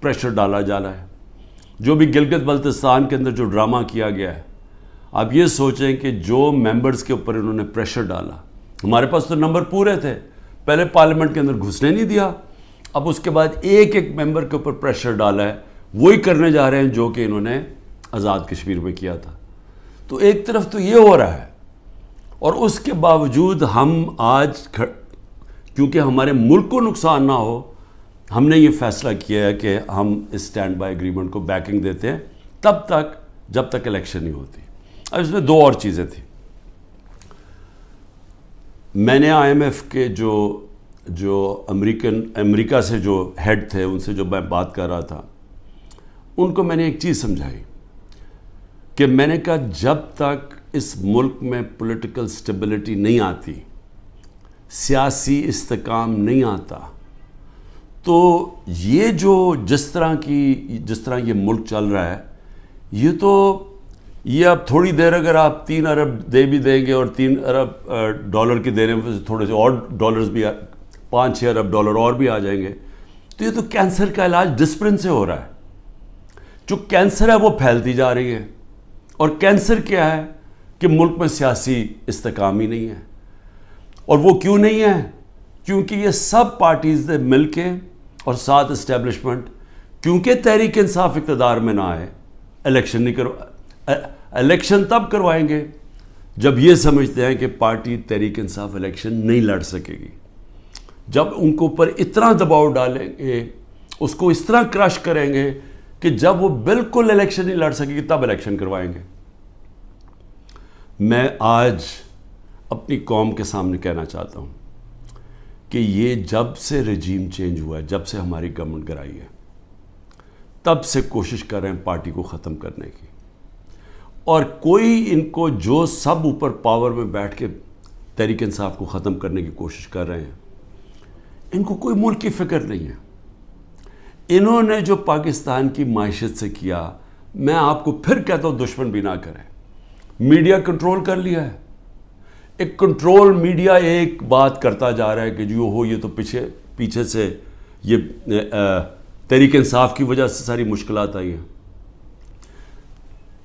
Pressure ڈالا جا رہا ہے. جو بھی گلگت بلتستان کے اندر جو ڈرامہ کیا گیا ہے, آپ یہ سوچیں کہ جو ممبرز کے اوپر انہوں نے پریشر ڈالا, ہمارے پاس تو نمبر پورے تھے, پہلے پارلیمنٹ کے اندر گھسنے نہیں دیا, اب اس کے بعد ایک ایک ممبر کے اوپر پریشر ڈالا ہے, وہی کرنے جا رہے ہیں جو کہ انہوں نے آزاد کشمیر میں کیا تھا. تو ایک طرف تو یہ ہو رہا ہے, اور اس کے باوجود ہم آج کیونکہ ہمارے ملک کو نقصان نہ ہو, ہم نے یہ فیصلہ کیا ہے کہ ہم اس اسٹینڈ بائی ایگریمنٹ کو بیکنگ دیتے ہیں تب تک جب تک الیکشن نہیں ہوتی. اب اس میں دو اور چیزیں تھیں. میں نے آئی ایم ایف کے جو امریکہ سے جو ہیڈ تھے, ان سے جو میں بات کر رہا تھا, ان کو میں نے ایک چیز سمجھائی کہ میں نے کہا جب تک اس ملک میں پولیٹیکل سٹیبلٹی نہیں آتی, سیاسی استحکام نہیں آتا, تو یہ جس طرح یہ ملک چل رہا ہے, یہ اب تھوڑی دیر اگر آپ 3 ارب دے بھی دیں گے اور 3 ارب ڈالر کی دینے میں تھوڑے سے اور ڈالرز بھی 5-6 ارب ڈالر اور بھی آ جائیں گے, تو یہ تو کینسر کا علاج ڈسپرن سے ہو رہا ہے. جو کینسر ہے وہ پھیلتی جا رہی ہے, اور کینسر کیا ہے کہ ملک میں سیاسی استحکام ہی نہیں ہے. اور وہ کیوں نہیں ہے؟ کیونکہ یہ سب پارٹیز نے مل کے اور ساتھ اسٹیبلشمنٹ, کیونکہ تحریک انصاف اقتدار میں نہ آئے, الیکشن تب کروائیں گے جب یہ سمجھتے ہیں کہ پارٹی تحریک انصاف الیکشن نہیں لڑ سکے گی. جب ان کو اوپر اتنا دباؤ ڈالیں گے, اس کو اس طرح کرش کریں گے کہ جب وہ بالکل الیکشن نہیں لڑ سکے گی تب الیکشن کروائیں گے. میں آج اپنی قوم کے سامنے کہنا چاہتا ہوں کہ یہ جب سے رجیم چینج ہوا ہے, جب سے ہماری گورنمنٹ گرائی ہے, تب سے کوشش کر رہے ہیں پارٹی کو ختم کرنے کی. اور کوئی ان کو جو سب اوپر پاور میں بیٹھ کے تحریک انصاف کو ختم کرنے کی کوشش کر رہے ہیں, ان کو کوئی ملک کی فکر نہیں ہے. انہوں نے جو پاکستان کی معیشت سے کیا, میں آپ کو پھر کہتا ہوں دشمن بھی نہ کریں. میڈیا کنٹرول کر لیا ہے, ایک کنٹرول میڈیا ایک بات کرتا جا رہا ہے کہ جو یہ تو پیچھے سے یہ تحریک انصاف کی وجہ سے ساری مشکلات آئی ہیں.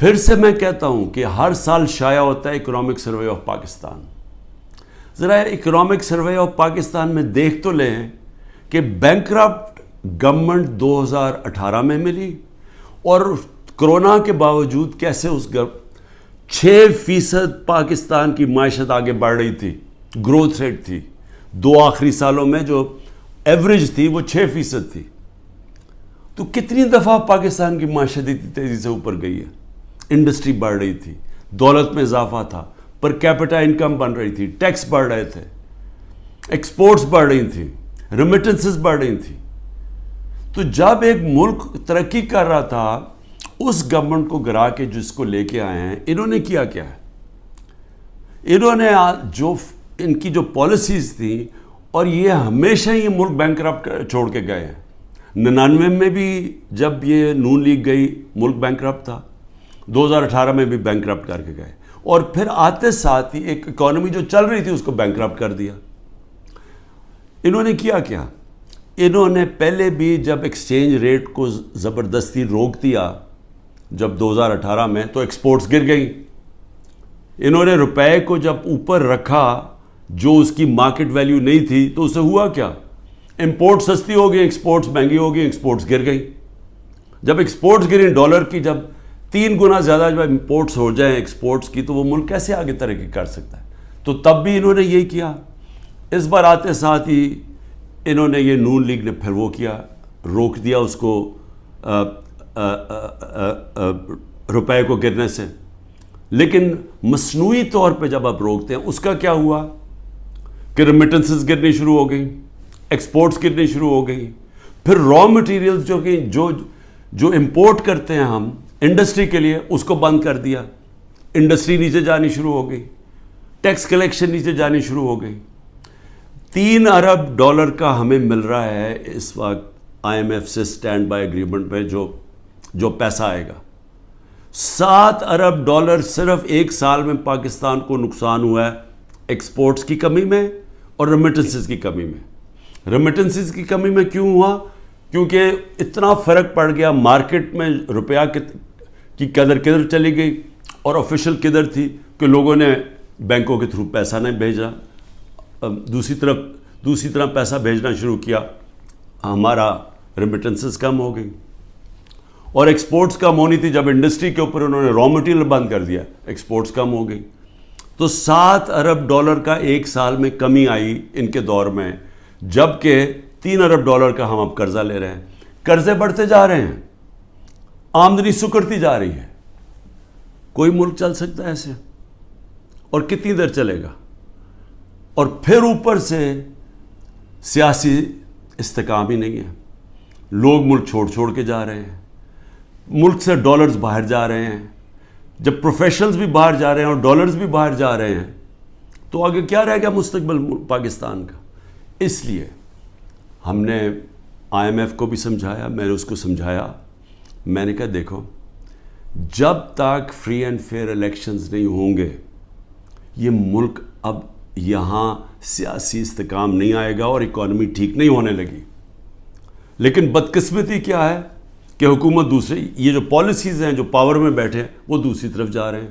پھر سے میں کہتا ہوں کہ ہر سال شائع ہوتا ہے اکنامک سروے آف پاکستان. ذرا اکنامک سروے آف پاکستان میں دیکھ تو لیں کہ بینکرپٹ گورنمنٹ 2018 میں ملی, اور کرونا کے باوجود کیسے اس 6% پاکستان کی معیشت آگے بڑھ رہی تھی, گروتھ ریٹ تھی. 2 آخری سالوں میں جو ایوریج تھی وہ 6% تھی. تو کتنی دفعہ پاکستان کی معیشت اتنی تیزی سے اوپر گئی ہے. انڈسٹری بڑھ رہی تھی, دولت میں اضافہ تھا, پر کیپٹا انکم بن رہی تھی, ٹیکس بڑھ رہے تھے, ایکسپورٹس بڑھ رہی تھیں, ریمیٹنسز بڑھ رہی تھیں. تو جب ایک ملک ترقی کر رہا تھا, اس گورنمنٹ کو گرا کے جس کو لے کے آئے ہیں, انہوں نے کیا ہے؟ انہوں نے ان کی جو پالیسیز تھیں, اور یہ ہمیشہ یہ ملک بینکرپٹ چھوڑ کے گئے ہیں. 99 میں بھی جب یہ نون لیگ گئی ملک بینکرپٹ تھا, 2018 میں بھی بینکرپٹ کر کے گئے, اور پھر آتے ساتھ ہی ایک اکانومی جو چل رہی تھی اس کو بینکرپٹ کر دیا. انہوں نے کیا؟ انہوں نے پہلے بھی جب ایکسچینج ریٹ کو زبردستی روک دیا جب 2018 میں, تو ایکسپورٹس گر گئیں. انہوں نے روپے کو جب اوپر رکھا جو اس کی مارکیٹ ویلیو نہیں تھی, تو اسے ہوا کیا؟ امپورٹ سستی ہو گئی, ایکسپورٹس مہنگی ہو گئی, ایکسپورٹس گر گئی. جب ایکسپورٹس گریں ڈالر کی جب 3 گنا زیادہ جب امپورٹس ہو جائیں ایکسپورٹس کی, تو وہ ملک کیسے آگے ترقی کر سکتا ہے؟ تو تب بھی انہوں نے یہی کیا. اس بار آتے ساتھ ہی انہوں نے یہ نون لیگ نے پھر وہ کیا, روک دیا اس کو روپے کو گرنے سے. لیکن مصنوعی طور پہ جب آپ روکتے ہیں, اس کا کیا ہوا کہ ریمیٹنسز گرنی شروع ہو گئی, ایکسپورٹس گرنی شروع ہو گئی. پھر را مٹیریلز جو امپورٹ کرتے ہیں ہم انڈسٹری کے لیے, اس کو بند کر دیا. انڈسٹری نیچے جانی شروع ہو گئی, ٹیکس کلیکشن نیچے جانی شروع ہو گئی. 3 ارب ڈالر کا ہمیں مل رہا ہے اس وقت آئی ایم ایف سے اسٹینڈ بائی ایگریمنٹ پہ جو پیسہ آئے گا. 7 ارب ڈالر صرف 1 سال میں پاکستان کو نقصان ہوا ہے ایکسپورٹس کی کمی میں اور ریمیٹنسز کی کمی میں. ریمیٹنسز کی کمی میں کیوں ہوا؟ کیونکہ اتنا فرق پڑ گیا مارکیٹ میں، روپیہ کی قدر کدھر چلی گئی اور آفیشل کدھر تھی کہ لوگوں نے بینکوں کے تھرو پیسہ نہیں بھیجا، دوسری طرح پیسہ بھیجنا شروع کیا، ہمارا ریمیٹنسز کم ہو گئی اور ایکسپورٹس کم ہونی تھی. جب انڈسٹری کے اوپر انہوں نے را مٹیریل بند کر دیا، ایکسپورٹس کم ہو گئی. تو $7 ارب کا ایک سال میں کمی آئی ان کے دور میں، جبکہ $3 ارب کا ہم اب قرضہ لے رہے ہیں. قرضے بڑھتے جا رہے ہیں، آمدنی سکڑتی جا رہی ہے. کوئی ملک چل سکتا ہے ایسے؟ اور کتنی دیر چلے گا؟ اور پھر اوپر سے سیاسی استحکام ہی نہیں ہے. لوگ ملک چھوڑ کے جا رہے ہیں، ملک سے ڈالرز باہر جا رہے ہیں. جب پروفیشنلز بھی باہر جا رہے ہیں اور ڈالرز بھی باہر جا رہے ہیں تو آگے کیا رہے گا مستقبل پاکستان کا؟ اس لیے ہم نے IMF کو بھی سمجھایا، میں نے اس کو سمجھایا. میں نے کہا دیکھو، جب تک فری اینڈ فیئر الیکشنز نہیں ہوں گے یہ ملک اب یہاں سیاسی استحکام نہیں آئے گا اور اکانومی ٹھیک نہیں ہونے لگی. لیکن بدقسمتی کیا ہے کہ حکومت دوسرے، یہ جو پالیسیز ہیں جو پاور میں بیٹھے ہیں وہ دوسری طرف جا رہے ہیں.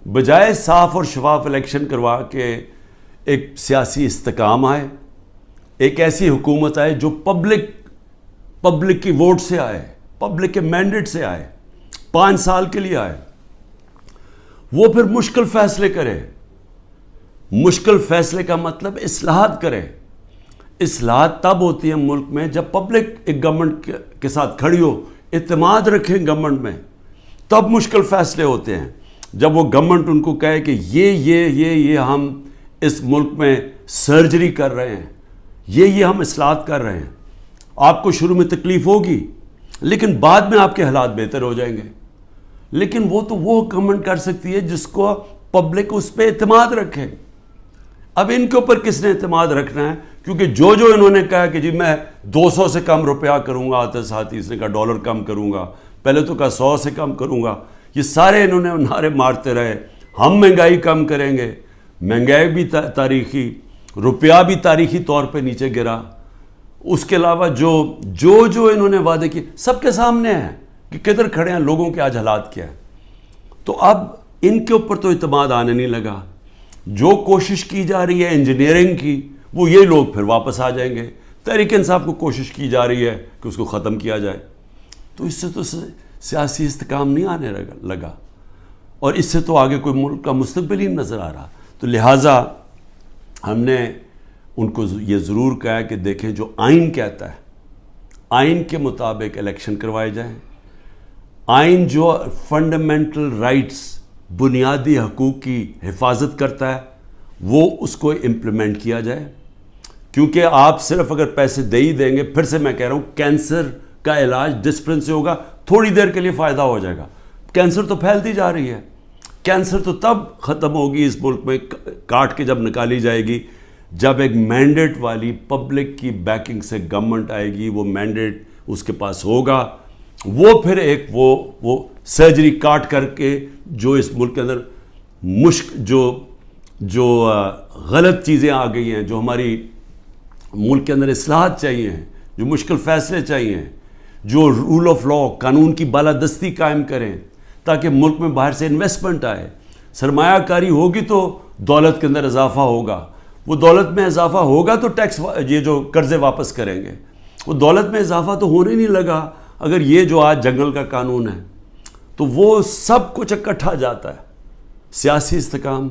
بجائے صاف اور شفاف الیکشن کروا کے ایک سیاسی استحکام آئے، ایک ایسی حکومت آئے جو پبلک کی ووٹ سے آئے، پبلک کے مینڈیٹ سے آئے، 5 سال کے لیے آئے، وہ پھر مشکل فیصلے کرے. مشکل فیصلے کا مطلب اصلاحات کرے. اصلاحات تب ہوتی ہیں ملک میں جب پبلک ایک گورنمنٹ کے ساتھ کھڑی ہو، اعتماد رکھیں گورنمنٹ میں، تب مشکل فیصلے ہوتے ہیں. جب وہ گورنمنٹ ان کو کہے کہ یہ ہم اس ملک میں سرجری کر رہے ہیں، یہ ہم اصلاحات کر رہے ہیں، آپ کو شروع میں تکلیف ہوگی لیکن بعد میں آپ کے حالات بہتر ہو جائیں گے. لیکن وہ گورنمنٹ کر سکتی ہے جس کو پبلک اس پہ اعتماد رکھے. اب ان کے اوپر کس نے اعتماد رکھنا ہے؟ کیونکہ جو انہوں نے کہا کہ جی میں 200 سے کم روپیہ کروں گا، آتے ساتھ اس نے کہا ڈالر کم کروں گا، پہلے تو کہا 100 سے کم کروں گا، یہ سارے انہوں نے نعرے مارتے رہے. ہم مہنگائی کم کریں گے، مہنگائی بھی تاریخی، روپیہ بھی تاریخی طور پہ نیچے گرا. اس کے علاوہ جو انہوں نے وعدے کیے سب کے سامنے ہیں کہ کدھر کھڑے ہیں، لوگوں کے آج حالات کیا ہے. تو اب ان کے اوپر تو اعتماد آنے نہیں لگا. جو کوشش کی جا رہی ہے انجینئرنگ کی، وہ یہ لوگ پھر واپس آ جائیں گے. تحریک انصاف کو کوشش کی جا رہی ہے کہ اس کو ختم کیا جائے. تو اس سے تو سیاسی استحکام نہیں آنے لگا اور اس سے تو آگے کوئی ملک کا مستقبل ہی نظر آ رہا. تو لہٰذا ہم نے ان کو یہ ضرور کہا کہ دیکھیں جو آئین کہتا ہے، آئین کے مطابق الیکشن کروائے جائیں. آئین جو فنڈامنٹل رائٹس، بنیادی حقوق کی حفاظت کرتا ہے، وہ اس کو امپلیمنٹ کیا جائے. کیونکہ آپ صرف اگر پیسے دے ہی دیں گے، پھر سے میں کہہ رہا ہوں کینسر کا علاج ڈسپلن سے ہوگا، تھوڑی دیر کے لیے فائدہ ہو جائے گا. کینسر تو پھیلتی جا رہی ہے. کینسر تو تب ختم ہوگی اس ملک میں، کاٹ کے جب نکالی جائے گی، جب ایک مینڈیٹ والی پبلک کی بیکنگ سے گورنمنٹ آئے گی. وہ مینڈیٹ اس کے پاس ہوگا، وہ پھر ایک وہ سرجری کاٹ کر کے جو اس ملک کے اندر جو غلط چیزیں آ گئی ہیں، جو ہماری ملک کے اندر اصلاحات چاہیے ہیں، جو مشکل فیصلے چاہیے ہیں، جو رول آف لا، قانون کی بالادستی قائم کریں تاکہ ملک میں باہر سے انویسٹمنٹ آئے، سرمایہ کاری ہوگی تو دولت کے اندر اضافہ ہوگا. وہ دولت میں اضافہ ہوگا تو ٹیکس، یہ جو قرضے واپس کریں گے. وہ دولت میں اضافہ تو ہونے نہیں لگا اگر یہ جو آج جنگل کا قانون ہے. تو وہ سب کچھ اکٹھا جاتا ہے. سیاسی استحکام،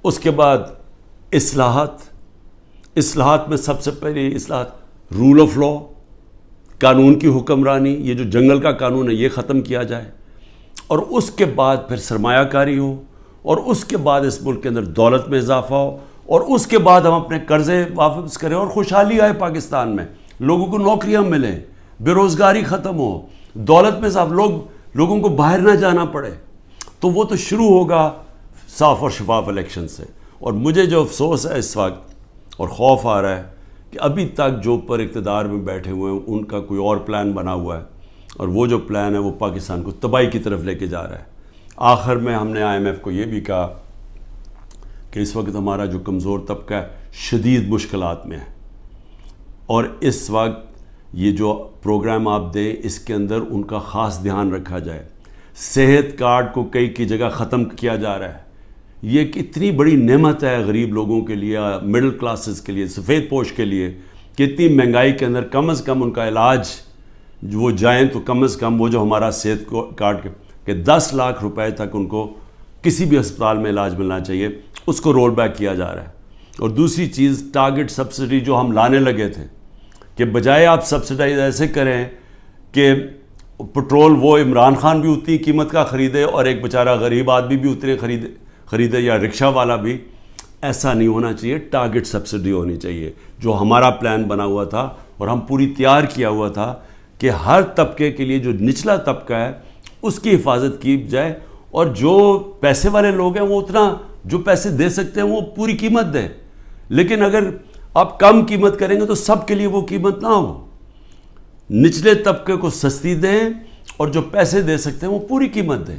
اس کے بعد اصلاحات میں سب سے پہلی اصلاحات رول آف لا، قانون کی حکمرانی. یہ جو جنگل کا قانون ہے یہ ختم کیا جائے، اور اس کے بعد پھر سرمایہ کاری ہو، اور اس کے بعد اس ملک کے اندر دولت میں اضافہ ہو، اور اس کے بعد ہم اپنے قرضے واپس کریں اور خوشحالی آئے پاکستان میں، لوگوں کو نوکریاں ملیں، بے روزگاری ختم ہو، دولت میں اضافہ، لوگوں کو باہر نہ جانا پڑے. تو وہ تو شروع ہوگا صاف اور شفاف الیکشن سے. اور مجھے جو افسوس ہے اس وقت اور خوف آ رہا ہے کہ ابھی تک جو پر اقتدار میں بیٹھے ہوئے ہیں ان کا کوئی اور پلان بنا ہوا ہے، اور وہ جو پلان ہے وہ پاکستان کو تباہی کی طرف لے کے جا رہا ہے. آخر میں ہم نے IMF کو یہ بھی کہا کہ اس وقت ہمارا جو کمزور طبقہ ہے شدید مشکلات میں ہے، اور اس وقت یہ جو پروگرام آپ دیں اس کے اندر ان کا خاص دھیان رکھا جائے. صحت کارڈ کو کئی کی جگہ ختم کیا جا رہا ہے. یہ ایک اتنی بڑی نعمت ہے غریب لوگوں کے لیے, مڈل کلاسز کے لیے, سفید پوش کے لیے, کہ اتنی مہنگائی کے اندر کم از کم ان کا علاج وہ جائیں تو کم از کم وہ جو ہمارا صحت کارڈ کہ 10 لاکھ روپے تک ان کو کسی بھی ہسپتال میں علاج ملنا چاہیے, اس کو رول بیک کیا جا رہا ہے. اور دوسری چیز ٹارگٹ سبسڈی جو ہم لانے لگے تھے, کہ بجائے آپ سبسڈائز ایسے کریں کہ پٹرول وہ عمران خان بھی اتنی قیمت کا خریدے اور ایک بیچارہ غریب آدمی بھی اتنے خریدے یا رکشہ والا بھی, ایسا نہیں ہونا چاہیے. ٹارگٹ سبسڈی ہونی چاہیے, جو ہمارا پلان بنا ہوا تھا اور ہم پوری تیار کیا ہوا تھا کہ ہر طبقے کے لیے جو نچلا طبقہ ہے اس کی حفاظت کی جائے, اور جو پیسے والے لوگ ہیں وہ اتنا جو پیسے دے سکتے ہیں وہ پوری قیمت دیں. لیکن اگر آپ کم قیمت کریں گے تو سب کے لیے وہ قیمت نہ ہو. نچلے طبقے کو سستی دیں اور جو پیسے دے سکتے ہیں وہ پوری قیمت دیں,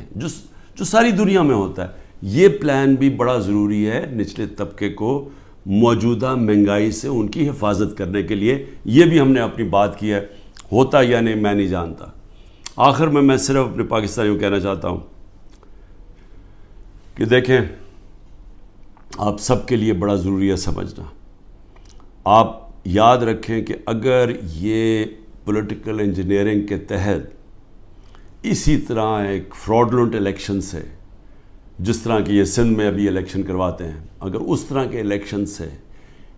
جو ساری دنیا میں ہوتا ہے. یہ پلان بھی بڑا ضروری ہے نچلے طبقے کو موجودہ مہنگائی سے ان کی حفاظت کرنے کے لیے. یہ بھی ہم نے اپنی بات کی ہے, ہوتا یا نہیں میں نہیں جانتا. آخر میں صرف اپنے پاکستانیوں کو کہنا چاہتا ہوں کہ دیکھیں, آپ سب کے لیے بڑا ضروری ہے سمجھنا. آپ یاد رکھیں کہ اگر یہ پولیٹیکل انجینئرنگ کے تحت اسی طرح ایک فراڈلنٹ الیکشن سے, جس طرح کی یہ سندھ میں ابھی الیکشن کرواتے ہیں, اگر اس طرح کے الیکشن سے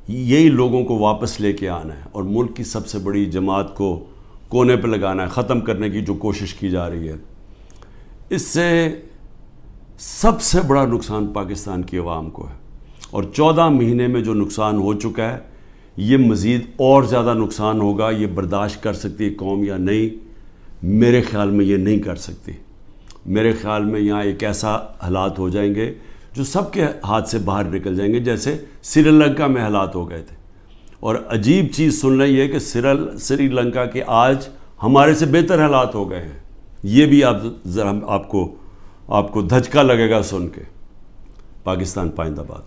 یہی لوگوں کو واپس لے کے آنا ہے اور ملک کی سب سے بڑی جماعت کو کونے پہ لگانا ہے, ختم کرنے کی جو کوشش کی جا رہی ہے, اس سے سب سے بڑا نقصان پاکستان کی عوام کو ہے. اور 14 مہینے میں جو نقصان ہو چکا ہے, یہ مزید اور زیادہ نقصان ہوگا. یہ برداشت کر سکتی ہے قوم یا نہیں؟ میرے خیال میں یہ نہیں کر سکتی. میرے خیال میں یہاں ایک ایسا حالات ہو جائیں گے جو سب کے ہاتھ سے باہر نکل جائیں گے, جیسے سری لنکا میں حالات ہو گئے تھے. اور عجیب چیز سن رہی ہے کہ سری لنکا کے آج ہمارے سے بہتر حالات ہو گئے ہیں. یہ بھی آپ کو دھچکا لگے گا سن کے. پاکستان پائندہ باد.